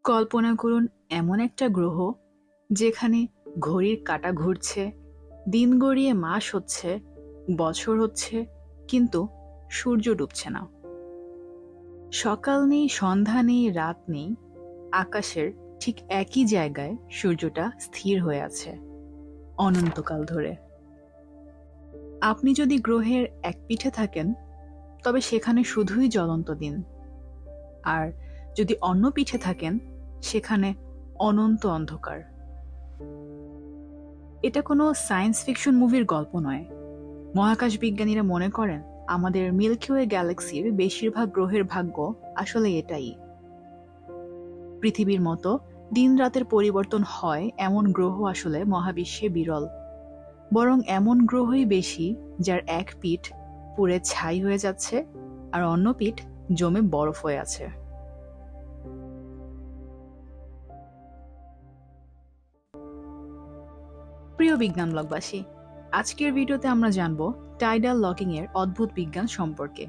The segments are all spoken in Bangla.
কল্পনা করুন এমন একটা গ্রহ যেখানে ঘড়ির কাঁটা ঘুরছে, দিন গড়িয়ে মাস হচ্ছে, বছর হচ্ছে, কিন্তু সূর্য ডুবছে না। সকাল নেই, সন্ধ্যা নেই, রাত নেই, আকাশের ঠিক একই জায়গায় সূর্যটা স্থির হয়ে আছে অনন্তকাল ধরে। আপনি যদি গ্রহের এক পিঠে থাকেন, তবে সেখানে শুধুই জ্বলন্ত দিন, আর যদি অন্য পিঠে থাকেন, সেখানে অনন্ত অন্ধকার। এটা কোনো সায়েন্স ফিকশন মুভির গল্প নয়। মহাকাশ বিজ্ঞানীরা মনে করেন আমাদের মিল্কি ওয়ে গ্যালাক্সির বেশিরভাগ গ্রহের ভাগ্য আসলে এটাই। পৃথিবীর মতো দিন রাতের পরিবর্তন হয় এমন গ্রহ আসলে মহাবিশ্বে বিরল। বরং এমন গ্রহই বেশি যার এক পিঠ পুড়ে ছাই হয়ে যাচ্ছে আর অন্য পিঠ জমে বরফ হয়ে আছে। প্রিয় বিজ্ঞান ব্লগবাসী, আজকের ভিডিওতে আমরা জানব টাইডাল লকিং এর অদ্ভুত বিজ্ঞান সম্পর্কে।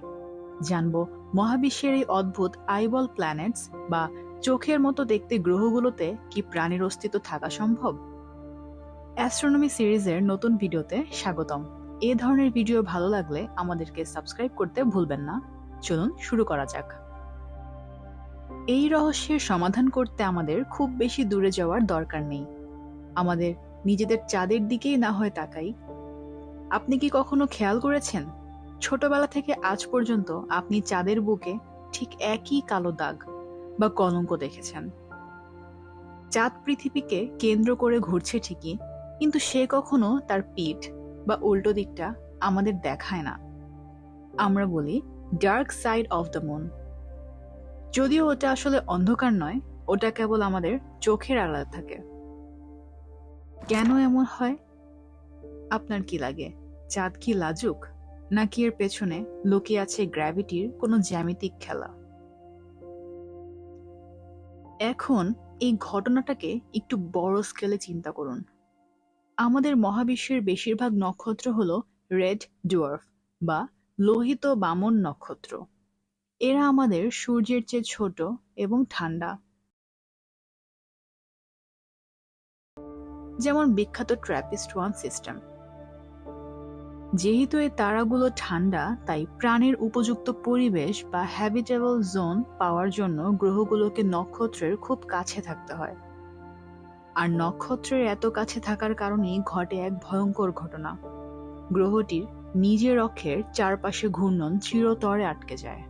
জানব মহাবিশ্বের এই অদ্ভুত আইবল প্ল্যানেটস বা চোখের মতো দেখতে গ্রহগুলোতে কি প্রাণীর অস্তিত্ব থাকা সম্ভব। অ্যাস্ট্রোনমি সিরিজের নতুন ভিডিওতে স্বাগতম। এ ধরনের ভিডিও ভালো লাগলে আমাদেরকে সাবস্ক্রাইব করতে ভুলবেন না। চলুন শুরু করা যাক। এই রহস্যের সমাধান করতে আমাদের খুব বেশি দূরে যাওয়ার দরকার নেই। আমাদের নিজেদের চাঁদের দিকেই না হয় তাকাই। আপনি কি কখনো খেয়াল করেছেন, ছোটবেলা থেকে আজ পর্যন্ত আপনি চাঁদের বুকে ঠিক একই কালো দাগ বা কলঙ্ক দেখেছেন? চাঁদ পৃথিবীকে কেন্দ্র করে ঘুরছে ঠিকই, কিন্তু সে কখনো তার পিঠ বা উল্টো দিকটা আমাদের দেখায় না। আমরা বলি dark side of the moon. যদিও ওটা আসলে অন্ধকার নয়, ওটা কেবল আমাদের চোখের আড়ালে থাকে। কেন এমন হয়? আপনার কি লাগে, চাঁদ কি লাজুক, নাকি এর পেছনে লুকিয়ে আছে গ্র্যাভিটির কোনো জ্যামিতিক খেলা? এখন এই ঘটনাটাকে একটু বড় স্কেলে চিন্তা করুন। আমাদের মহাবিশ্বের বেশিরভাগ নক্ষত্র হলো রেড ডুয়ার্ফ বা লোহিত বামন নক্ষত্র। এরা আমাদের সূর্যের চেয়ে ছোট এবং ঠান্ডা। যেমন বিখ্যাত ট্র্যাপিস্ট ওয়ান সিস্টেম। যেহেতু এই তারাগুলো ঠান্ডা, তাই প্রাণের উপযুক্ত পরিবেশ বা হ্যাবিটেবল জোন পাওয়ার জন্য গ্রহগুলোকে নক্ষত্রের খুব কাছে থাকতে হয়। আর নক্ষত্রের এত কাছে থাকার কারণেই ঘটে এক ভয়ঙ্কর ঘটনা। গ্রহটির নিজের অক্ষের চারপাশে ঘূর্ণন চিরতরে আটকে যায়।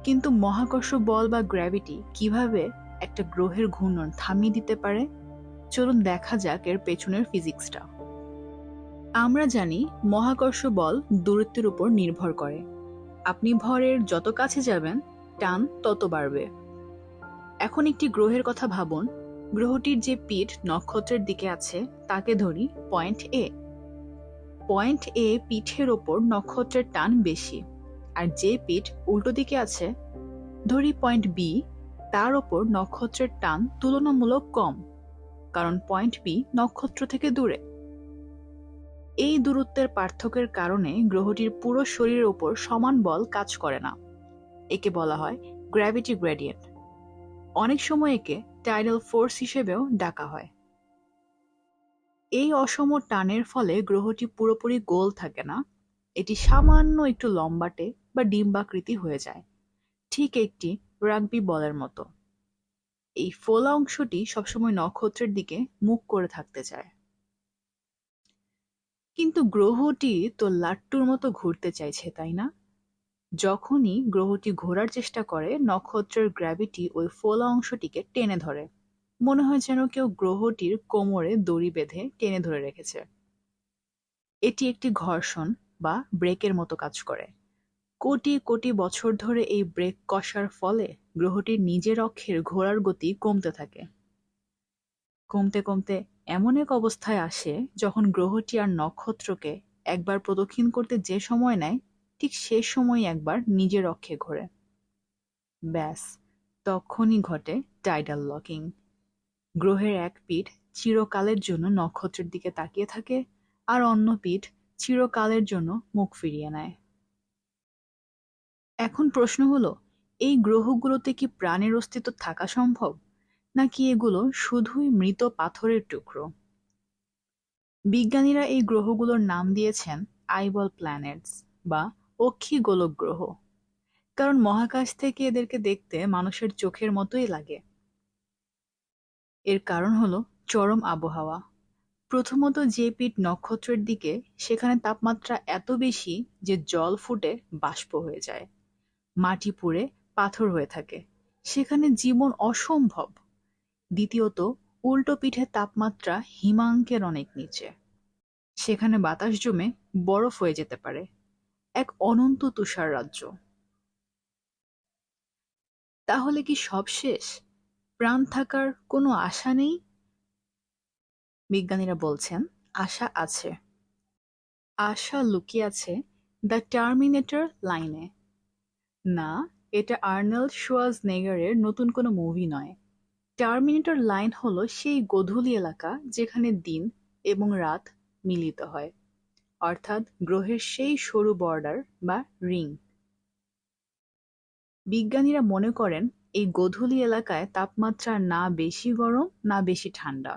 কিন্তু মহাকর্ষ বল বা গ্র্যাভিটি কিভাবে একটা গ্রহের ঘূর্ণন থামিয়ে দিতে পারে? চলুন দেখা যাক এর পেছনের ফিজিক্সটা। আমরা জানি মহাকর্ষ বল দূরত্বের উপর নির্ভর করে। আপনি ভরের যত কাছে যাবেন, টান তত বাড়বে। এখন একটি গ্রহের কথা ভাবুন। গ্রহটির যে পিঠ নক্ষত্রের দিকে আছে তাকে ধরি পয়েন্ট এ। পয়েন্ট এ পিঠের ওপর নক্ষত্রের টান বেশি, আর যে পিঠ উল্টো দিকে আছে, ধরি পয়েন্ট বি, তার ওপর নক্ষত্রের টান তুলনামূলক কম, কারণ পয়েন্ট বি নক্ষত্র থেকে দূরে। এই দূরত্বের পার্থক্যের কারণে গ্রহটির পুরো শরীরের ওপর সমান বল কাজ করে না। একে বলা হয় গ্র্যাভিটি গ্রেডিয়েন্ট। অনেক সময় একে টাইডাল ফোর্স হিসেবেও ডাকা হয়। এই অসম টানের ফলে গ্রহটি পুরোপুরি গোল থাকে না। এটি সামান্য একটু লম্বাটে বা ডিম্বাকৃতি হয়ে যায়, ঠিক একটি রাগবি বলের মতো। এই ফোলা অংশটি সবসময় নক্ষত্রের দিকে মুখ করে থাকতে চায়। কিন্তু গ্রহটি তো লাট্টুর মতো ঘুরতে চাইছে, তাই না? যখনই গ্রহটি ঘোরার চেষ্টা করে, নক্ষত্রের গ্র্যাভিটি ওই ফোলা অংশটিকে টেনে ধরে। মনে হয় যেন কেউ গ্রহটির কোমরে দড়ি বেঁধে টেনে ধরে রেখেছে। এটি একটি ঘর্ষণ বা ব্রেকের মতো কাজ করে। কোটি কোটি বছর ধরে এই ব্রেক কষার ফলে গ্রহটির নিজের অক্ষের ঘোরার গতি কমতে থাকে। কমতে কমতে এমন এক অবস্থায় আসে যখন গ্রহটি আর নক্ষত্রকে একবার প্রদক্ষিণ করতে যে সময় নেয়, ঠিক সে সময় একবার নিজের অক্ষে ঘোরে। ব্যাস, তখনই ঘটে টাইডাল লকিং। গ্রহের এক পিঠ চিরকালের জন্য নক্ষত্রের দিকে তাকিয়ে থাকে, আর অন্য পিঠ চিরকালের জন্য মুখ ফিরিয়ে নেয়। এখন প্রশ্ন হলো, এই গ্রহগুলোতে কি প্রাণের অস্তিত্ব থাকা সম্ভব, নাকি এগুলো শুধুই মৃত পাথরের টুকরো? বিজ্ঞানীরা এই গ্রহগুলোর নাম দিয়েছেন আইবল প্ল্যানেটস বা অক্ষি গোলক গ্রহ, কারণ মহাকাশ থেকে এদেরকে দেখতে মানুষের চোখের মতোই লাগে। এর কারণ হলো চরম আবহাওয়া। প্রথমত জেপিট নক্ষত্রের দিকে, সেখানে তাপমাত্রা এত বেশি যে জল ফুটে বাষ্প হয়ে যায়, মাটি পুড়ে পাথর হয়ে থাকে, সেখানে জীবন অসম্ভব। দ্বিতীয়ত উল্টো পিঠে তাপমাত্রা হিমাঙ্কের অনেক নিচে, সেখানে বাতাস জমে বরফ হয়ে যেতে পারে, এক অনন্ত তুষার রাজ্য। তাহলে কি সব শেষ? প্রাণ থাকার কোনো আশা নেই? বিজ্ঞানীরা বলছেন আশা আছে। আশা লুকিয়ে আছে দ্য টার্মিনেটর লাইনে। না, এটা আর্নল্ড শোয়ার্জনেগারের নতুন কোনো মুভি নয়। টার্মিনেটর লাইন হলো সেই গোধূলি এলাকা যেখানে দিন এবং রাত মিলিত হয়, অর্থাৎ গ্রহের সেই সরু বর্ডার বা রিং। বিজ্ঞানীরা মনে করেন এই গোধূলি এলাকায় তাপমাত্রা না বেশি গরম না বেশি ঠান্ডা,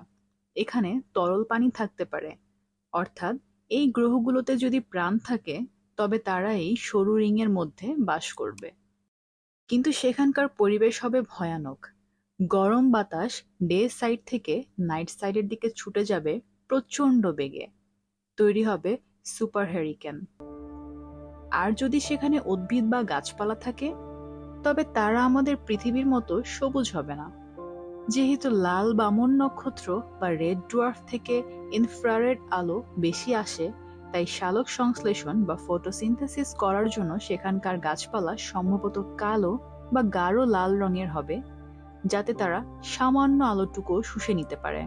এখানে তরল পানি থাকতে পারে। অর্থাৎ এই গ্রহগুলোতে যদি প্রাণ থাকে তবে তারা এই সরু রিংয়ের মধ্যে বাস করবে। কিন্তু সেখানকার পরিবেশ হবে ভয়ানক। গরম বাতাস ডে সাইড থেকে নাইট সাইডের দিকে ছুটে যাবে প্রচণ্ড বেগে, তৈরি হবে সুপার হ্যারিকেন। আর যদি সেখানে উদ্ভিদ বা গাছপালা থাকে, তবে তারা আমাদের পৃথিবীর মতো সবুজ হবে না। যেহেতু লাল বামন নক্ষত্র বা রেড ডোয়ার্ফ থেকে ইনফ্রারেড আলো বেশি আসে, তাই সালোক সংশ্লেষণ বা ফটোসিনথেসিস করার জন্য সেখানকার গাছপালা সম্ভবত কালো বা গাঢ় লাল রঙের হবে, যাতে তারা সামান্য আলোটুকু শুষে নিতে পারে।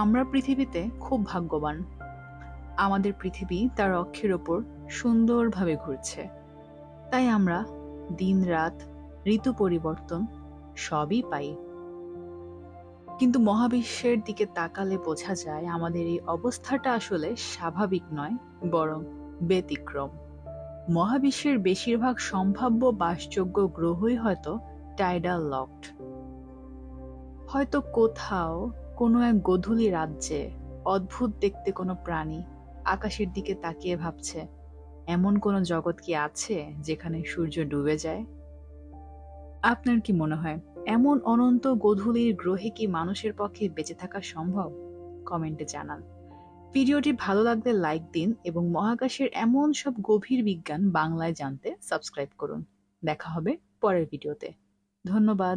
আমরা পৃথিবীতে খুব ভাগ্যবান। আমাদের পৃথিবী তার অক্ষের ওপর সুন্দরভাবে ঘুরছে, তাই আমরা দিন রাত, ঋতু পরিবর্তন সবই পাই। কিন্তু মহাবিশ্বের দিকে তাকালে বোঝা যায় আমাদের এই অবস্থাটা আসলে স্বাভাবিক নয়, বরং ব্যতিক্রম। মহাবিশ্বের বেশিরভাগ সম্ভাব্য বাসযোগ্য গ্রহই হয়তো টাইডাল লকড। হয়তো কোথাও কোনো এক গোধূলি রাজ্যে অদ্ভুত দেখতে কোনো প্রাণী আকাশের দিকে তাকিয়ে ভাবছে, এমন কোনো জগৎ কি আছে যেখানে সূর্য ডুবে যায়? আপনার কি মনে হয় এমন অনন্ত গোধূলির গ্রহে কি মানুষের পক্ষে বেঁচে থাকা সম্ভব? কমেন্টে জানান। ভিডিওটি ভালো লাগলে লাইক দিন এবং মহাকাশের এমন সব গভীর বিজ্ঞান বাংলায় জানতে সাবস্ক্রাইব করুন। দেখা হবে পরের ভিডিওতে। ধন্যবাদ।